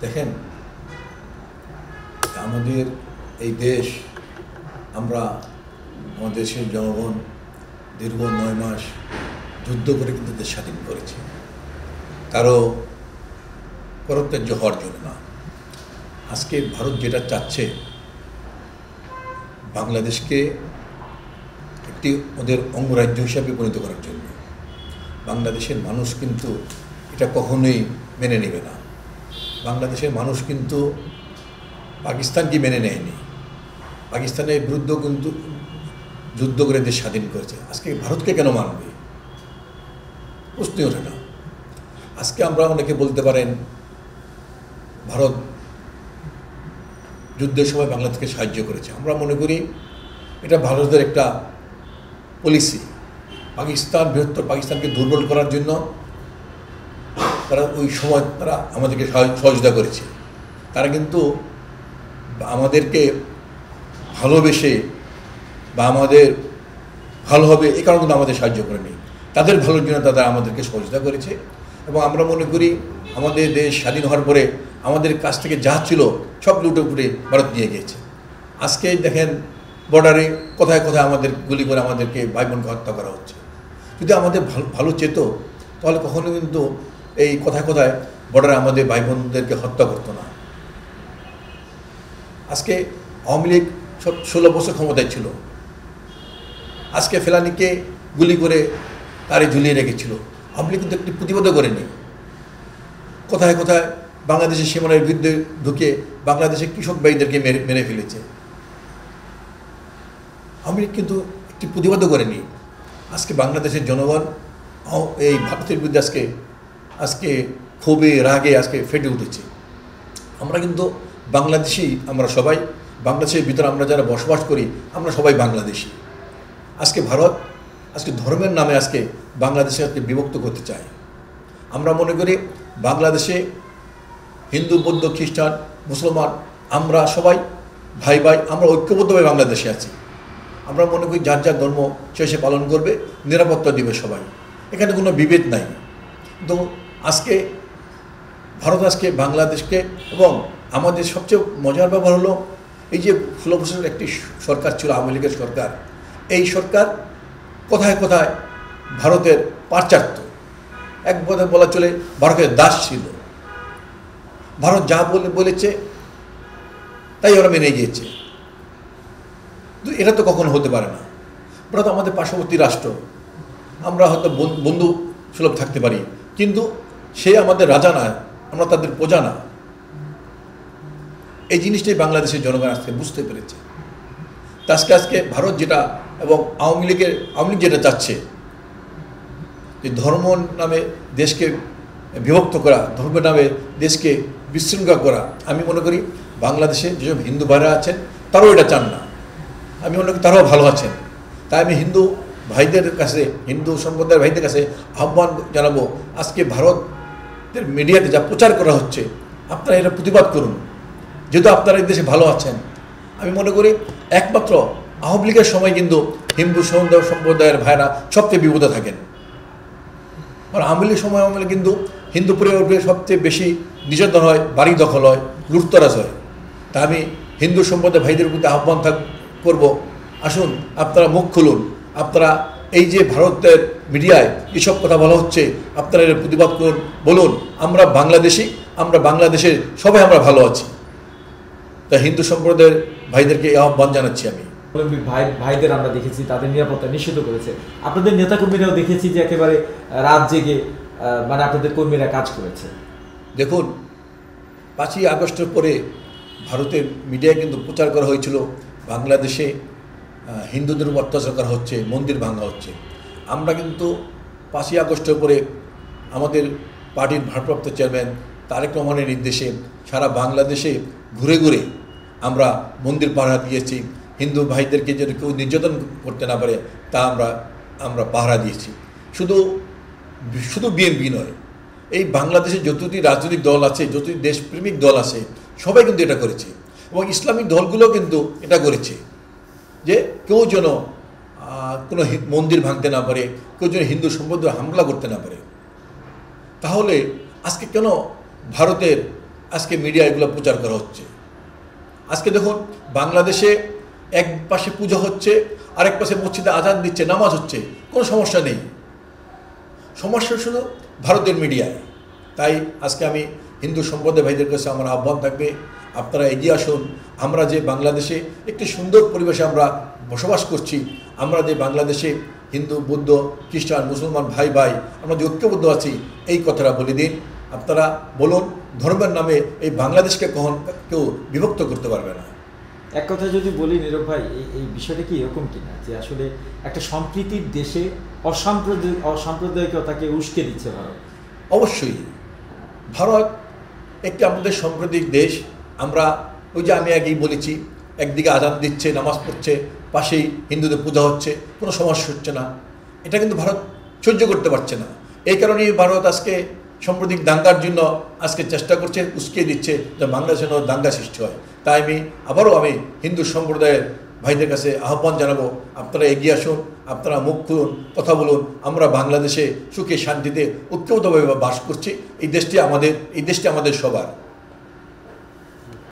দেখেন, আমাদের এই দেশ, আমরা আমাদের দেশের জনগণ দীর্ঘ 9 মাস যুদ্ধ করে কিন্তু দেশ স্বাধীন করেছে, কারো করত্যাজ্য হওয়ার জন্য না। আজকে ভারত যেটা চাচ্ছে, বাংলাদেশকে একটি ওদের অঙ্গরাজ্য হিসাবে পরিণত করার জন্য, বাংলাদেশের মানুষ কিন্তু এটা কখনোই মেনে নেবে না। বাংলাদেশের মানুষ কিন্তু পাকিস্তানকে মেনে নেয়নি, পাকিস্তানের বিরুদ্ধে কিন্তু যুদ্ধ করে দেশ স্বাধীন করেছে। আজকে ভারতকে কেন মানবে? প্রশ্নই ওঠে না। আজকে আমরা অনেকে বলতে পারেন ভারত যুদ্ধের সময় বাংলাদেশকে সাহায্য করেছে। আমরা মনে করি এটা ভারতের একটা পলিসি। বৃহত্তর পাকিস্তানকে দুর্বল করার জন্য তারা ওই সময় তারা আমাদেরকে সহযোগিতা করেছে। তারা কিন্তু আমাদেরকে ভালোবেসে বা আমাদের ভালো হবে এই কারণে কিন্তু আমাদের সাহায্য করেনি, তাদের ভালোর জন্য তারা আমাদেরকে সহযোগিতা করেছে। এবং আমরা মনে করি আমাদের দেশ স্বাধীন হওয়ার পরে আমাদের কাছ থেকে যা ছিল সব লুটে ফুটে ভারত নিয়ে গিয়েছে। আজকে দেখেন বর্ডারে কোথায় কোথায় আমাদের গুলি করে আমাদেরকে ভাই বোনকে হত্যা করা হচ্ছে। যদি আমাদের ভালো চেত তাহলে কখনো কিন্তু এই কোথায় কোথায় বর্ডারে আমাদের ভাই বোনদেরকে হত্যা করতো না। আজকে আওয়ামী লীগ 16 বছর ক্ষমতায় ছিল, আজকে ফেলানিকে গুলি করে তারে ঝুলিয়ে রেখেছিল। আওয়ামী লীগ কিন্তু একটি প্রতিবাদও করেনি। কোথায় কোথায় বাংলাদেশের সীমানার বিরুদ্ধে ঢুকে বাংলাদেশের কৃষক ভাইদেরকে মেরে ফেলেছে। আওয়ামী লীগ কিন্তু একটি প্রতিবাদও করেনি। আজকে বাংলাদেশের জনগণ এই ভারতের বিরুদ্ধে আজকে ক্ষোভে রাগে আজকে ফেটে উঠেছে। আমরা কিন্তু বাংলাদেশি, আমরা সবাই বাংলাদেশের ভিতরে আমরা যারা বসবাস করি আমরা সবাই বাংলাদেশি। আজকে ভারত ধর্মের নামে বাংলাদেশে বিভক্ত করতে চায়। আমরা মনে করি বাংলাদেশে হিন্দু, বৌদ্ধ, খ্রিস্টান, মুসলমান আমরা সবাই ভাই ভাই, আমরা ঐক্যবদ্ধভাবে বাংলাদেশে আছি। আমরা মনে করি যার যার ধর্ম সে পালন করবে, নিরাপত্তা দিবে সবাই, এখানে কোনো বিভেদ নাই। তো ভারত বাংলাদেশকে, এবং আমাদের সবচেয়ে মজার ব্যাপার হলো এই যে 16 বছরের একটি সরকার ছিল আওয়ামী লীগের সরকার, এই সরকার কোথায় কোথায় ভারতের পাড় চাটত। এক কথা বলা চলে ভারতের দাস ছিল। ভারত যা বলেছে তাই ওরা মেনে গিয়েছে। এটা তো কখনো হতে পারে না। ভারত আমাদের পার্শ্ববর্তী রাষ্ট্র, আমরা হয়তো বন্ধু সুলভ থাকতে পারি, কিন্তু সে আমাদের রাজা না, আমরা তাদের প্রজা না। এই জিনিসটাই বাংলাদেশের জনগণ আজকে বুঝতে পেরেছে। আজকে ভারত যেটা এবং আওয়ামী লীগ যেটা চাচ্ছে যে ধর্ম নামে দেশকে বিভক্ত করা, ধর্মের নামে দেশকে বিশৃঙ্খলা করা, আমি মনে করি বাংলাদেশে যেসব হিন্দু ভাইরা আছেন তারাও এটা চান না। আমি মনে করি তারাও ভালো আছেন। তাই আমি হিন্দু ভাইদের কাছে, হিন্দু সম্প্রদায়ের ভাইদের কাছে আহ্বান জানাবো, আজকে ভারতের মিডিয়াতে যা প্রচার করা হচ্ছে আপনারা এটা প্রতিবাদ করুন, যেহেতু আপনারা এই দেশে ভালো আছেন। আমি মনে করি একমাত্র আওয়ামী লীগের সময় কিন্তু হিন্দু সম্প্রদায়ের ভাইরা সবচেয়ে বিপদে থাকেন। আর আওয়ামী লীগের সময় কিন্তু হিন্দু পরিবারের সবচেয়ে বেশি নির্যাতন হয়, বাড়ি দখল হয়, লুটতরাজ হয়। তা আমি হিন্দু সম্প্রদায়ের ভাইদের প্রতি আহ্বান করব, আসুন আপনারা মুখ খুলুন। আপনারা এই যে ভারতের মিডিয়ায় এসব কথা বলা হচ্ছে আপনারা এর প্রতিবাদ করুন, বলুন আমরা বাংলাদেশি, আমরা বাংলাদেশের সবাই আমরা ভালো আছি। তা হিন্দু সম্প্রদায়ের ভাইদেরকে এই আহ্বান জানাচ্ছি। আমি ভাইদের আমরা দেখেছি তাদের নিরাপত্তা নিশ্চিত করেছে। আপনাদের নেতাকর্মীরাও দেখেছি যে একেবারে রাত জেগে আপনাদের কর্মীরা কাজ করেছে। দেখুন, 5ই আগস্টের পরে ভারতের মিডিয়ায় কিন্তু প্রচার করা হয়েছিল বাংলাদেশে হিন্দুদের উপর অত্যাচার করা হচ্ছে, মন্দির ভাঙা হচ্ছে। আমরা কিন্তু 5ই আগস্টের পরে আমাদের পার্টির ভারপ্রাপ্ত চেয়ারম্যান তারেক রহমানের নির্দেশে সারা বাংলাদেশে ঘুরে ঘুরে আমরা মন্দির পাহারা দিয়েছি। হিন্দু ভাইদেরকে যেন কেউ নির্যাতন করতে না পারে তা আমরা পাহারা দিয়েছি। শুধু বিএনপি নয়, এই বাংলাদেশে যতটি রাজনৈতিক দল আছে, যতটি দেশপ্রেমিক দল আছে, সবাই কিন্তু এটা করেছে। এবং ইসলামিক দলগুলোও কিন্তু এটা করেছে যে কেউ যেন কোনো মন্দির ভাঙতে না পারে, কেউ যেন হিন্দু সম্প্রদায় হামলা করতে না পারে। তাহলে আজকে কেন ভারতের আজকে মিডিয়া এগুলো প্রচার করা হচ্ছে। আজকে দেখুন বাংলাদেশে এক পাশে পূজা হচ্ছে, আরেক পাশে মসজিদে আজান দিচ্ছে, নামাজ হচ্ছে, কোনো সমস্যা নেই। সমস্যা শুধু ভারতের মিডিয়ায়। তাই আজকে আমি হিন্দু সম্প্রদায় ভাইদের কাছে আমার আহ্বান থাকবে, আপনারা এগিয়ে আসুন। আমরা যে বাংলাদেশে একটি সুন্দর পরিবেশে আমরা বসবাস করছি, আমরা যে বাংলাদেশে হিন্দু, বৌদ্ধ, খ্রিস্টান, মুসলমান ভাই ভাই আমরা যে ঐক্যবদ্ধ আছি, এই কথাটা বলে দিন। আপনারা বলুন, ধর্মের নামে এই বাংলাদেশকে কখন কেউ বিভক্ত করতে পারবে না। এক কথা যদি বলি নীরব ভাই, এই বিষয়টা কি এরকম কিনা যে আসলে একটা সম্প্রীতির দেশে অসাম্প্রদায়িকতাকে উস্কে দিচ্ছে ভারত? অবশ্যই ভারত একটি আমাদের সাম্প্রদায়িক দেশ। আমরা ওই যে আমি আগেই বলেছি, একদিকে আজান দিচ্ছে, নামাজ পড়ছে, পাশেই হিন্দুদের পূজা হচ্ছে, কোনো সমস্যা হচ্ছে না। এটা কিন্তু ভারত সহ্য করতে পারছে না। এই কারণেই ভারত আজকে সাম্প্রদায়িক দাঙ্গার জন্য আজকে চেষ্টা করছে, উস্কিয়ে দিচ্ছে যে বাংলাদেশে দাঙ্গা সৃষ্টি হয়। তাই আমি হিন্দু সম্প্রদায়ের ভাইদের কাছে আহ্বান জানাবো, আপনারা এগিয়ে আসুন, আপনারা মুখ খুলুন, কথা বলুন। আমরা বাংলাদেশে সুখে শান্তিতে ঐক্যবদ্ধভাবে বাস করছি। এই দেশটি আমাদের সবার।